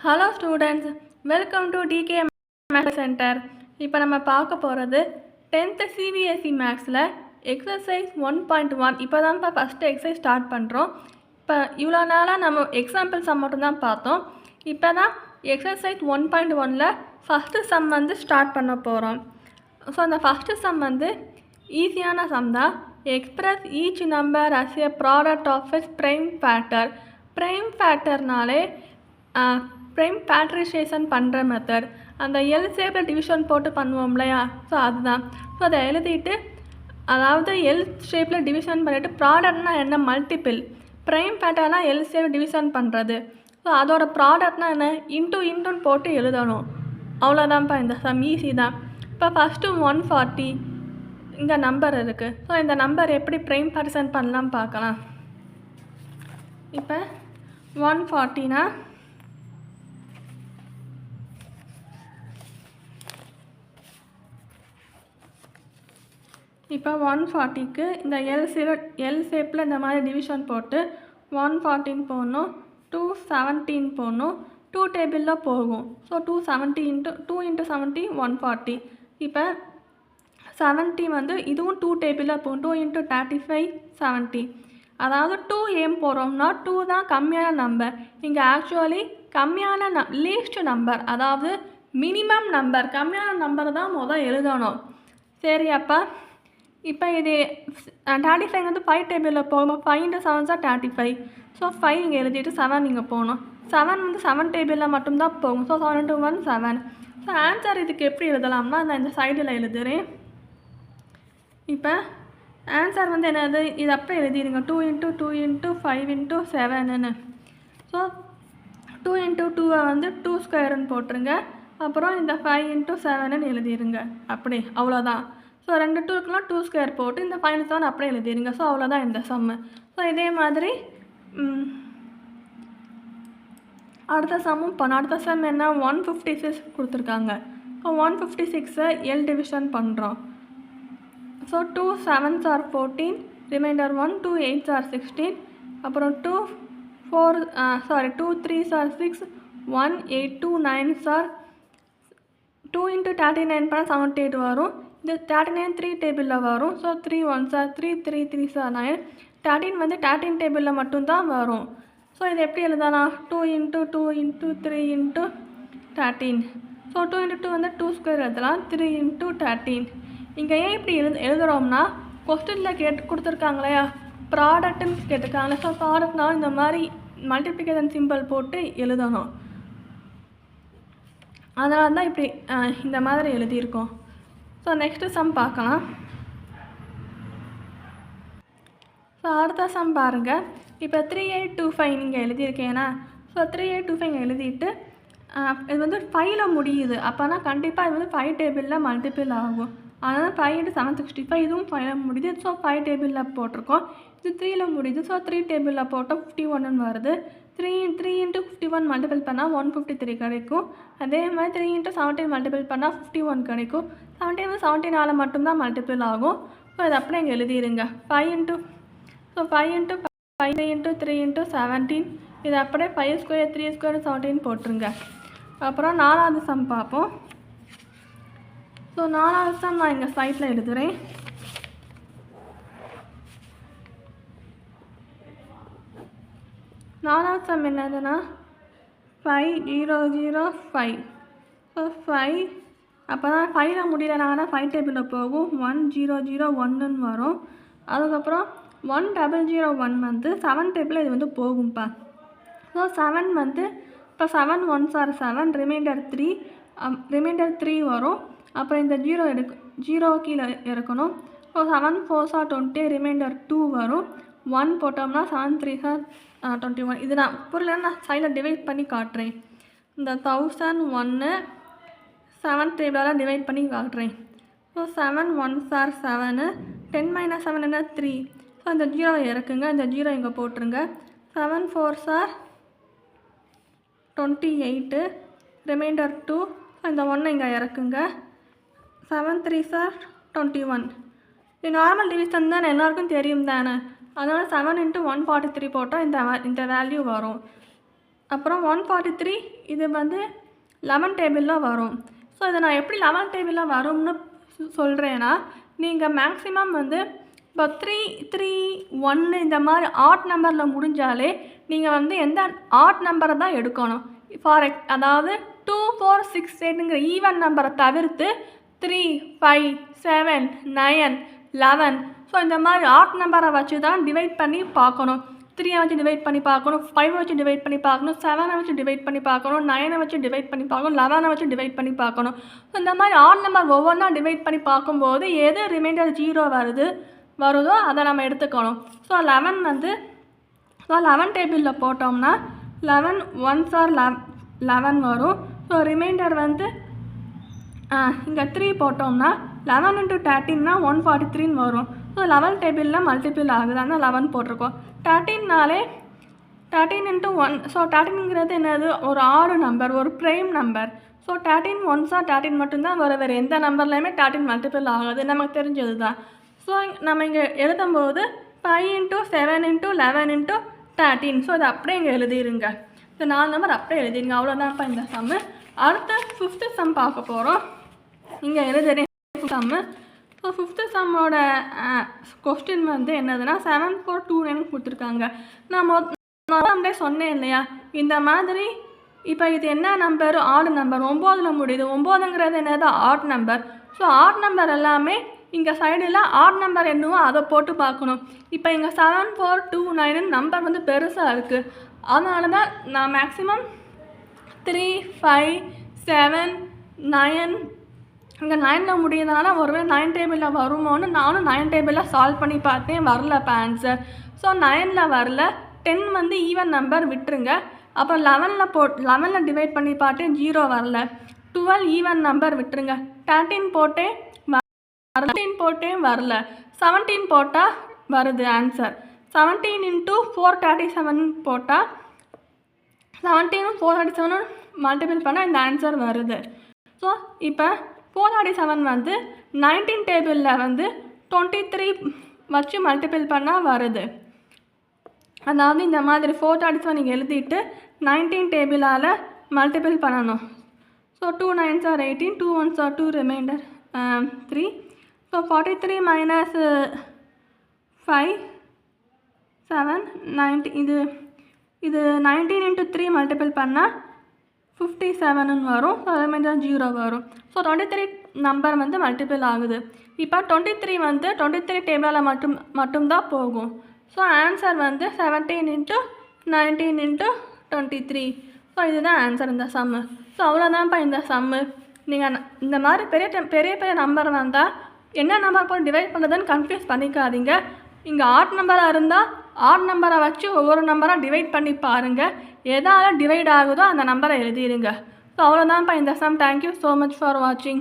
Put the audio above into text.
Hello students, welcome to DK maths centre. இப்போ நம்ம பார்க்க போகிறது 10th சிபிஎஸ்சி மேக்ஸில் எக்ஸசைஸ் 1.1. இப்போ தான்ப்பா ஃபஸ்ட்டு எக்ஸசைஸ் ஸ்டார்ட் பண்ணுறோம். இப்போ இவ்வளோ நாளாக நம்ம எக்ஸாம்பிள் சம் மட்டும்தான் பார்த்தோம். இப்போ தான் எக்ஸசைஸ் 1.1ல் ஃபஸ்ட்டு சம் வந்து ஸ்டார்ட் பண்ண போகிறோம். ஸோ அந்த ஃபஸ்ட்டு சம் வந்து ஈஸியான சம் தான். Express each number as a product of a prime factor. Prime ஃபேக்டர்னாலே ப்ரைம் ஃபேக்டரைசேஷன் பண்ணுற மெத்தட், அந்த எல் ஷேப்பில் டிவிஷன் போட்டு பண்ணுவோம் இல்லையா, ஸோ அதுதான். ஸோ அதை எழுதிட்டு, அதாவது எல் ஷேப்பில் டிவிஷன் பண்ணிவிட்டு ப்ராடக்ட்னா என்ன, மல்டிபிள். ப்ரைம் ஃபேக்டர்னால் எல் ஷேப் டிவிஷன் பண்ணுறது. ஸோ அதோட ப்ராடக்ட்னா என்ன, இன்ட்டுன்னு போட்டு எழுதணும். அவ்வளோதான்ப்பா இந்த சம், ஈஸி தான். இப்போ ஃபஸ்ட்டு 140 இந்த நம்பர் இருக்குது. ஸோ இந்த நம்பர் எப்படி ப்ரைம் ஃபேக்டரைசேஷன் பண்ணலாம் பார்க்கலாம். இப்போ 140னா இப்போ 140க்கு இந்த எல் ஷேப்பில் இந்த மாதிரி டிவிஷன் போட்டு 114 போடணும், 217 போடணும், 2 டேபிளில் போகும். ஸோ 270 2 × 70 140. இப்போ 70 வந்து இதுவும் 2 டேபிளில் போகும். 2 × 35 70. அதாவது 2 ஏன் போகிறோம்னா 2 தான் கம்மியான நம்பர். இங்கே ஆக்சுவலி கம்மியான லீஸ்ட் நம்பர், அதாவது மினிமம் நம்பர், கம்மியான நம்பர் தான் முதல் எழுதணும். சரி, அப்போ இப்போ இது 35 வந்து 5 டேபிளில் போகும். 5 × 7 35. ஸோ 5 இங்கே எழுதிட்டு 7 இங்கே போகணும். 7 வந்து 7 டேபிளில் மட்டும்தான் போகும். ஸோ 7 × 1 7. ஸோ ஆன்சர் இதுக்கு எப்படி எழுதலாம்னா நான் இந்த சைடில் எழுதுகிறேன். இப்போ ஆன்சர் வந்து என்னது, இது அப்படியே எழுதிடுங்க. 2 × 2 × 5 × 7ன்னு. ஸோ 2 × 2 வந்து 2 ஸ்கொயர்னு போட்டுருங்க. அப்புறம் இந்த 5 × 7ன்னு எழுதிடுங்க. அப்படி அவ்வளோதான். ஸோ 2 2க்குலாம் 2 ஸ்கொயர் போட்டு இந்த 5 7 அப்படியே எழுதிடுங்க. ஸோ அவ்வளோதான் இந்த சம்மு. ஸோ இதே மாதிரி அடுத்த சம்மும் பண்ண. அடுத்த சம் என்ன, 156 கொடுத்துருக்காங்க. ஸோ 156 எல் டிவிஷன் பண்ணுறோம். So 2 7s are 14, reminder 1, 2 8s are 16, அப்புறம் 2 3s are 6, 1 8 2 9s are 2 × 39 பண்ணால் 78 வரும். இது 39 3 டேபிளில் வரும். So 3 1s are 3, 3 3s are 9. 13 வந்து 13 டேபிளில் மட்டும்தான் வரும். ஸோ இது எப்படி எழுதலாம், 2 × 2 × 3 × 13. ஸோ 2 × 2 வந்து 2 ஸ்கொயர் எழுதலாம். 3 × 13. இங்கே ஏன் இப்படி எழுதுகிறோம்னா, கொஸ்டினில் கொடுத்துருக்காங்களையா, ப்ராடக்ட்டுன்னு கேட்டிருக்காங்களே. ஸோ ப்ராடக்ட்னாலும் இந்த மாதிரி மல்டிப்ளிகேஷன் சிம்பிள் போட்டு எழுதணும். அதனால தான் இப்படி இந்த மாதிரி எழுதியிருக்கோம். ஸோ நெக்ஸ்ட்டு சம் பார்க்கலாம். ஸோ அடுத்த சம் பாருங்கள். இப்போ 3825 நீங்கள் எழுதியிருக்கேன்னா, ஸோ 3825 எழுதிட்டு இது வந்து 5ல் முடியுது. அப்போனா கண்டிப்பாக இது வந்து 5 டேபிளில் மல்டிபிள் ஆகும். அதனால் 5 × 765 இதுவும் 5ல் முடியுது. ஸோ 5 டேபிளில் போட்டிருக்கோம். இது 3ல் முடியுது. ஸோ 3 டேபிளில் போட்டால் 51ன்னு வருது. 3 × 51 மல்டிபிள் பண்ணால் 153 கிடைக்கும். அதே மாதிரி 3 × 17 மல்டிபிள் பண்ணால் 51 கிடைக்கும். 17 74 மட்டும்தான் மல்டிபிள் ஆகும். ஸோ இது அப்படியே இங்கே எழுதிடுங்க. 5 × 5 3 × 3 × 17. இது அப்படியே 5 ஸ்கொயர் 3 ஸ்கொயர் 17 போட்டுருங்க. அப்புறம் 4வது சம் பார்ப்போம். ஸோ 4வது சம் நான் இங்கே சைட்டில் எழுதுகிறேன். நாலாவது சம் என்னதுன்னா 5005. ஸோ 5 அப்போ தான் 5ல் முடியலனாங்கன்னா 5 டேபிளில் போகும். 1001ன்னு வரும். அதுக்கப்புறம் 1001 வந்து 7 டேபிளில் இது வந்து போகும்ப்பா. ஸோ 7 வந்து இப்போ 7 1s are 7, ரிமைண்டர் 3 வரும். அப்புறம் இந்த 0 கீழே இறக்கணும். ஸோ 7 4s are 20, ரிமைண்டர் 2 வரும். 1 போட்டோம்னா 7 3s are 21. இது நான் பொருள் நான் சைடில் டிவைட் பண்ணி காட்டுறேன். இந்த 1001 7 டேபிளால் டிவைட் பண்ணி காட்டுறேன். ஸோ 7 1s are 7, 10 - 7 என்ன 3. ஸோ இந்த 0 இறக்குங்க. இந்த 0 இங்கே போட்டுருங்க. 7 4s are 28, ரிமைண்டர் 2. ஸோ இந்த 1 இங்கே இறக்குங்க. 7 3s are 21. இது நார்மல் டிவிஷன் தான், எல்லாருக்கும் தெரியும் தானே. அதனால் 7 × 143 போட்டால் இந்த வேல்யூ வரும். அப்புறம் 143 இது வந்து 11 டேபிளில் வரும். ஸோ இதை நான் எப்படி 11 டேபிளில் வரும்னு சொல்கிறேன்னா, நீங்கள் மேக்ஸிமம் வந்து இப்போ 3, 3, 1 இந்த மாதிரி ஆட் நம்பரில் முடிஞ்சாலே நீங்கள் வந்து எந்த ஆட் நம்பரை தான் எடுக்கணும். அதாவது 2, 4, 6, 8ங்கிற ஈவன் நம்பரை தவிர்த்து 3, 5, 7, 9, 11 ஸோ இந்த மாதிரி ஆட் நம்பரை வச்சு தான் டிவைட் பண்ணி பார்க்கணும். 3 வச்சு டிவைட் பண்ணி பார்க்கணும், 5 வச்சு டிவைட் பண்ணி பார்க்கணும், 7 வச்சு டிவைட் பண்ணி பார்க்கணும், 9 வச்சு டிவைட் பண்ணி பார்க்கணும், 11 வச்சு டிவைட் பண்ணி பார்க்கணும். ஸோ இந்த மாதிரி ஆட் நம்பர் ஒவ்வொன்றா டிவைட் பண்ணி பார்க்கும்போது எது ரிமைண்டர் 0 வருதோ அதை நம்ம எடுத்துக்கணும். ஸோ 11 வந்து 11 டேபிளில் போட்டோம்னா 11 1s are 11 வரும். ஸோ ரிமைண்டர் வந்து இங்கே 3 போட்டோம்னா 11 into 13னா 143 வரும். ஸோ 11 டேபிளில் மல்டிபிள் ஆகுது, ஆனால் 11 போட்டிருக்கோம். 13னாலே 13 into 1 ஸோ 13ங்கிறது என்னது, ஒரு ஆடு நம்பர், ஒரு prime number. So 13 1s are 13 மட்டும்தான் வரும், வேறு எந்த நம்பர்லையுமே 13 மல்டிபிள் ஆகுது, நமக்கு தெரிஞ்சது தான். ஸோ நம்ம இங்கே எழுதும்போது 5 into 7 into 11 into 13 ஸோ அதை அப்படியே இங்கே எழுதிருங்க. இந்த 4 நம்பர் அப்படியே எழுதிருங்க. அவ்வளோதான்ப்பா இந்த சம்மு. அடுத்து 5th சம் பார்க்க போகிறோம். இங்கே எழுதுறேன் சம்மு. ஸோ 5th சம்மோட கொஸ்டின் வந்து என்னதுன்னா 7429 கொடுத்துருக்காங்க. நான் முதல்ல சொன்னேன் இல்லையா, இந்த மாதிரி இப்போ இது என்ன நம்பர், ஆட் நம்பர், 9ல் முடியுது. 9ங்கிறது என்னது, add number. So add number எல்லாமே இங்கே சைடில் ஆட் நம்பர் என்னவோ அதை போட்டு பார்க்கணும். இப்போ இங்கே 7429 நம்பர் வந்து பெருசாக இருக்குது, அதனால தான் நான் மேக்ஸிமம் 3, 5, 7, 9 இங்கே 9ல் முடியுதுனால ஒருவேளை 9 டேபிளில் வருமோன்னு நானும் 9 டேபிளில் சால்வ் பண்ணி பார்த்தேன், வரல இப்போ ஆன்சர். ஸோ 9ல் வரல. 10 வந்து ஈவன் நம்பர் விட்டுருங்க. அப்புறம் 11ல் டிவைட் பண்ணி பார்த்தேன், 0 வரல. 12 ஈவன் நம்பர் விட்டுருங்க. 13 போட்டேன், 13 போட்டேன் வரல. 17 போட்டால் வருது ஆன்சர். 17 into 437 போட்டால் 17 437 மல்டிபிள் பண்ணால் இந்த ஆன்சர் வருது. ஸோ இப்போ 437 வந்து 19 டேபிளில் வந்து 23 வச்சு மல்டிபிள் பண்ணால் வருது. அதாவது இந்த மாதிரி 437 நீங்கள் எழுதிட்டு 19 டேபிளால் மல்டிபிள் பண்ணணும். So 2 9s are 18, 2 1s are 2, reminder 3. So 43 minus 5 7 19 இது 19 into 3 மல்டிபிள் பண்ணால் 57ன்னு வரும். ஸோ ரிமைண்டர் 0 வரும். ஸோ 23 நம்பர் வந்து மல்டிபிள் ஆகுது. இப்போ 23 வந்து 23 டேபிளில் மட்டும்தான் போகும். ஸோ ஆன்சர் வந்து 17 into 19 into 23. ஸோ இதுதான் ஆன்சர் இந்த சம்மு. ஸோ அவ்வளோதான்ப்பா இந்த சம்மு. நீங்கள் இந்த மாதிரி பெரிய நம்பர் வந்தால் என்ன நம்பர் போட்டு டிவைட் பண்ணுறதுன்னு கன்ஃபியூஸ் பண்ணிக்காதீங்க. இங்கே ஆட் நம்பராக இருந்தால் ஆட் நம்பரை வச்சு ஒவ்வொரு நம்பராக டிவைட் பண்ணி பாருங்கள். எதால் டிவைட் ஆகுதோ அந்த நம்பரை எழுதிடுங்க. ஸோ அவ்வளோதான்ப்பா இந்த sum. Thank you so much for வாட்சிங்.